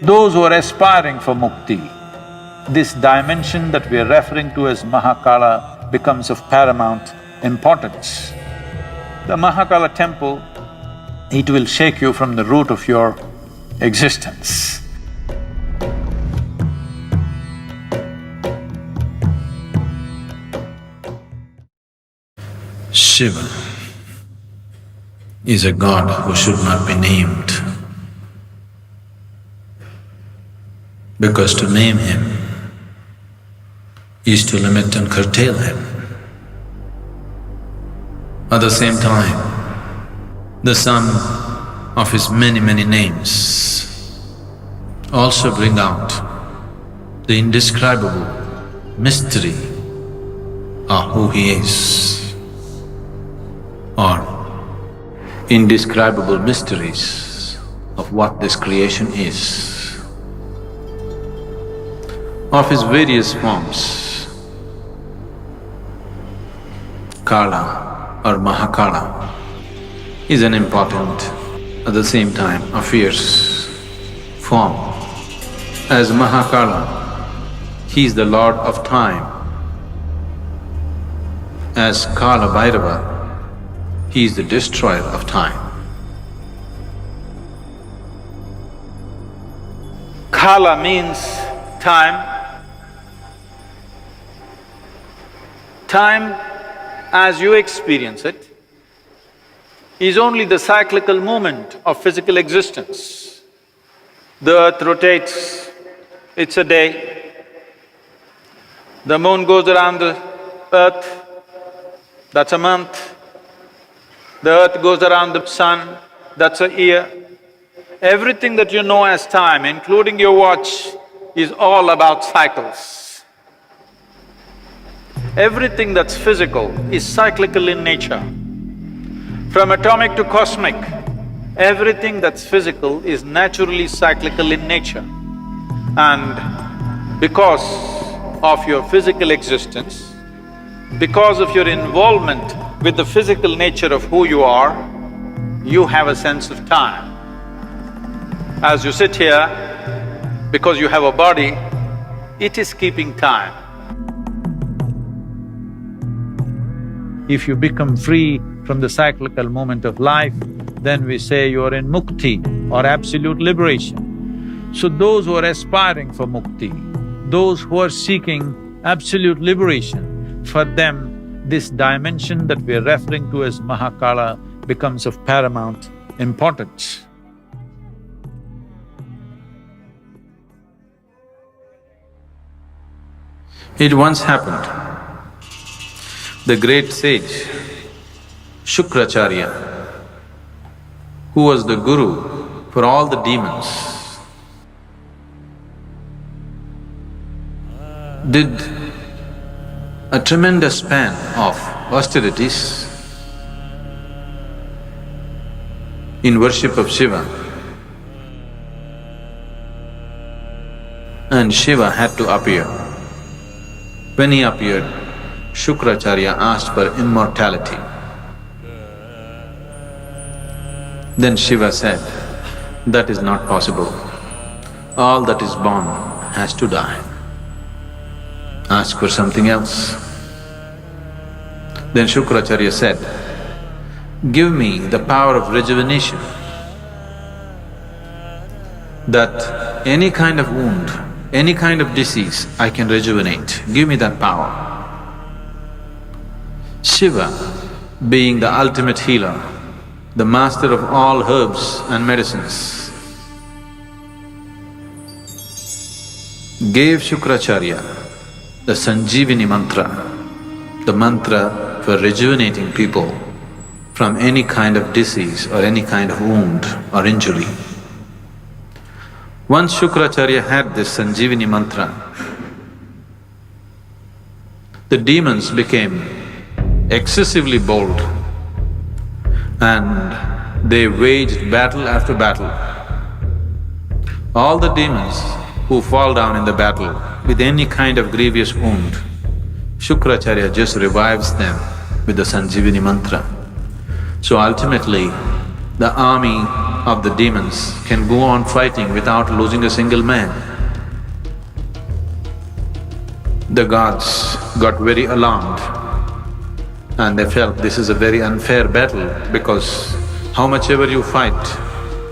those who are aspiring for mukti, this dimension that we are referring to as Mahakala becomes of paramount importance. The Mahakala temple, it will shake you from the root of your existence. Shiva is a god who should not be named, because to name him is to limit and curtail him. At the same time, the sum of his many names also bring out the indescribable mystery of who he is, or indescribable mysteries of what this creation is. Of his various forms, Kala or Mahakala is an important, at the same time a fierce form. As Mahakala, he is the lord of time. As Kala Bhairava, he is the destroyer of time. Kala means time. Time, as you experience it, is only the cyclical movement of physical existence. The earth rotates, it's a day. The moon goes around the earth, that's a month. The earth goes around the sun, that's a year. Everything that you know as time, including your watch, is all about cycles. Everything that's physical is cyclical in nature. From atomic to cosmic, everything that's physical is naturally cyclical in nature. And because of your physical existence, because of your involvement with the physical nature of who you are, you have a sense of time. As you sit here, because you have a body, it is keeping time. If you become free from the cyclical moment of life, then we say you are in mukti or absolute liberation. So those who are aspiring for mukti, those who are seeking absolute liberation, for them this dimension that we are referring to as Mahakala becomes of paramount importance. It once happened, the great sage Shukracharya, who was the guru for all the demons, did a tremendous span of austerities in worship of Shiva, and Shiva had to appear. When he appeared, Shukracharya asked for immortality. Then Shiva said, that is not possible. All that is born has to die. Ask for something else. Then Shukracharya said, give me the power of rejuvenation, that any kind of wound, any kind of disease I can rejuvenate, give me that power. Shiva, being the ultimate healer, the master of all herbs and medicines, gave Shukracharya the Sanjeevani mantra, the mantra for rejuvenating people from any kind of disease or any kind of wound or injury. Once Shukracharya had this Sanjeevani mantra, the demons became excessively bold and they waged battle after battle. All the demons who fall down in the battle with any kind of grievous wound, Shukracharya just revives them with the Sanjeevani mantra. So ultimately, the army of the demons can go on fighting without losing a single man. The gods got very alarmed and they felt this is a very unfair battle because how much ever you fight,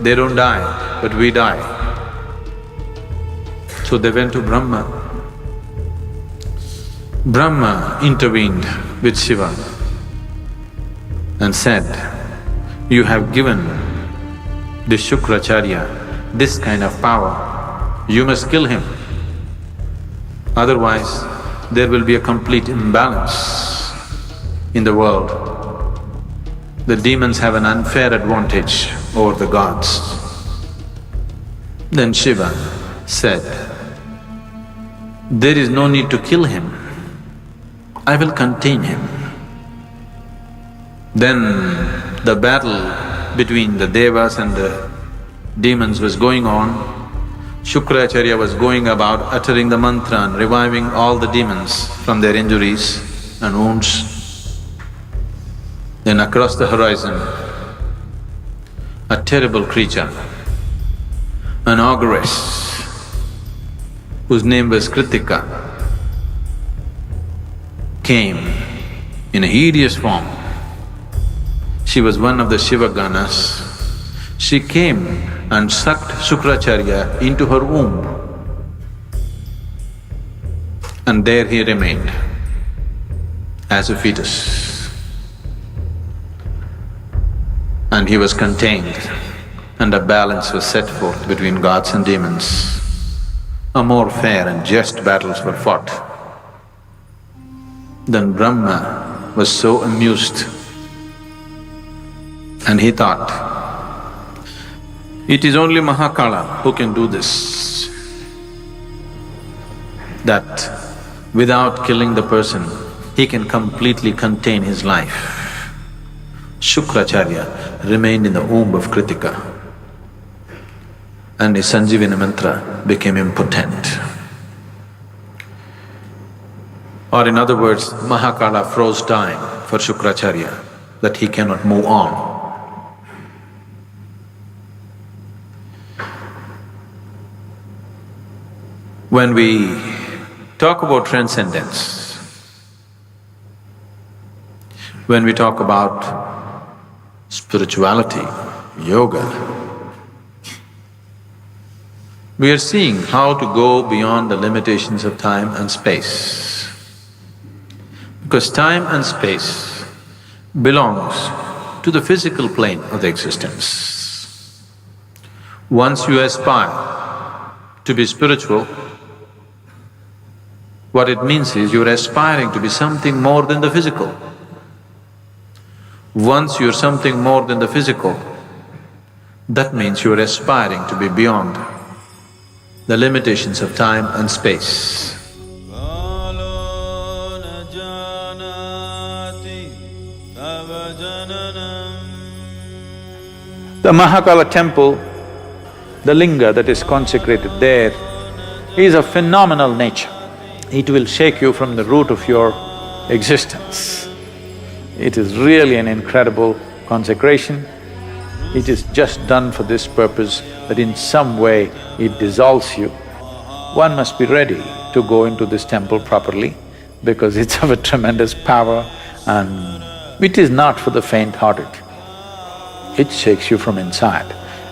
they don't die, but we die. So they went to Brahma. Brahma intervened with Shiva and said, "You have given this Shukracharya this kind of power, you must kill him. Otherwise, there will be a complete imbalance in the world. The demons have an unfair advantage over the gods." Then Shiva said, "There is no need to kill him, I will contain him." Then the battle between the devas and the demons was going on. Shukracharya was going about uttering the mantra and reviving all the demons from their injuries and wounds. Then across the horizon, a terrible creature, an ogress, whose name was Kritika, came in a hideous form. She was one of the Shiva Ganas. She came and sucked Shukracharya into her womb. And there he remained as a fetus. And he was contained, and a balance was set forth between gods and demons. A more fair and just battles were fought. Then Brahma was so amused and he thought, it is only Mahakala who can do this, that without killing the person, he can completely contain his life. Shukracharya remained in the womb of Kritika and his Sanjivani mantra became impotent. Or in other words, Mahakala froze time for Shukracharya, that he cannot move on. When we talk about transcendence, when we talk about spirituality, yoga, we are seeing how to go beyond the limitations of time and space. Because time and space belongs to the physical plane of the existence. Once you aspire to be spiritual, what it means is you're aspiring to be something more than the physical. Once you're something more than the physical, that means you're aspiring to be beyond the limitations of time and space. The Mahakala temple, the linga that is consecrated there, is of phenomenal nature. It will shake you from the root of your existence. It is really an incredible consecration. It is just done for this purpose, that in some way it dissolves you. One must be ready to go into this temple properly because it's of a tremendous power and it is not for the faint-hearted. It shakes you from inside.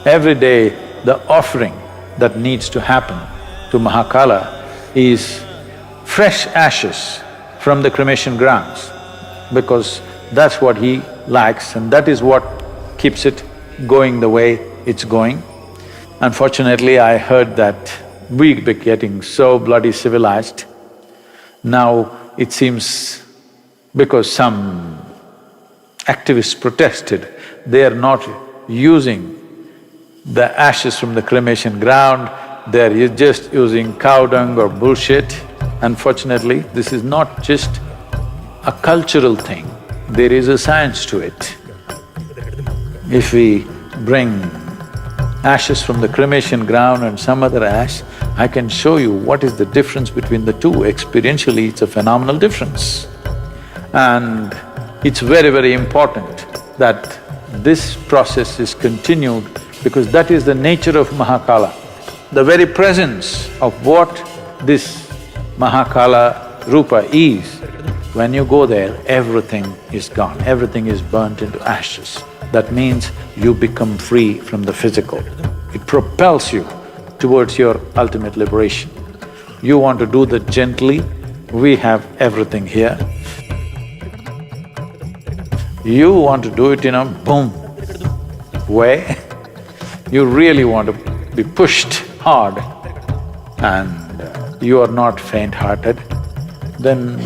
Every day, the offering that needs to happen to Mahakala is fresh ashes from the cremation grounds, because that's what he likes and that is what keeps it going the way it's going. Unfortunately, I heard that we're getting so bloody civilized. Now it seems because some activists protested, they are not using the ashes from the cremation ground, they're just using cow dung or bullshit. Unfortunately, this is not just a cultural thing, there is a science to it. If we bring ashes from the cremation ground and some other ash, I can show you what is the difference between the two. Experientially, it's a phenomenal difference. And it's very, very important that this process is continued because that is the nature of Mahakala. The very presence of what this Mahakala Rupa is, when you go there, everything is gone, everything is burnt into ashes. That means you become free from the physical. It propels you towards your ultimate liberation. You want to do that gently, we have everything here. You want to do it in a boom way, you really want to be pushed hard and you are not faint-hearted, then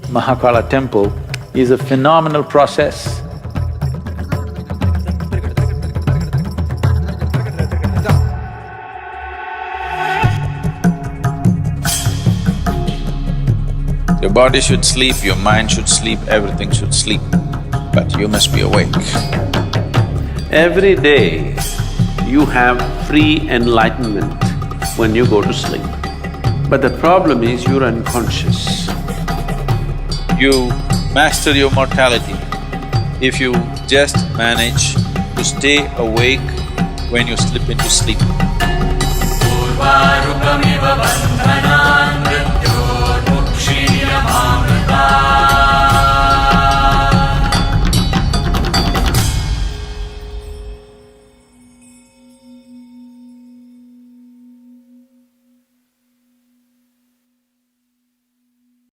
Mahakala temple is a phenomenal process. Your body should sleep, your mind should sleep, everything should sleep, but you must be awake. Every day, you have free enlightenment when you go to sleep. But the problem is you're unconscious. You master your mortality if you just manage to stay awake when you slip into sleep.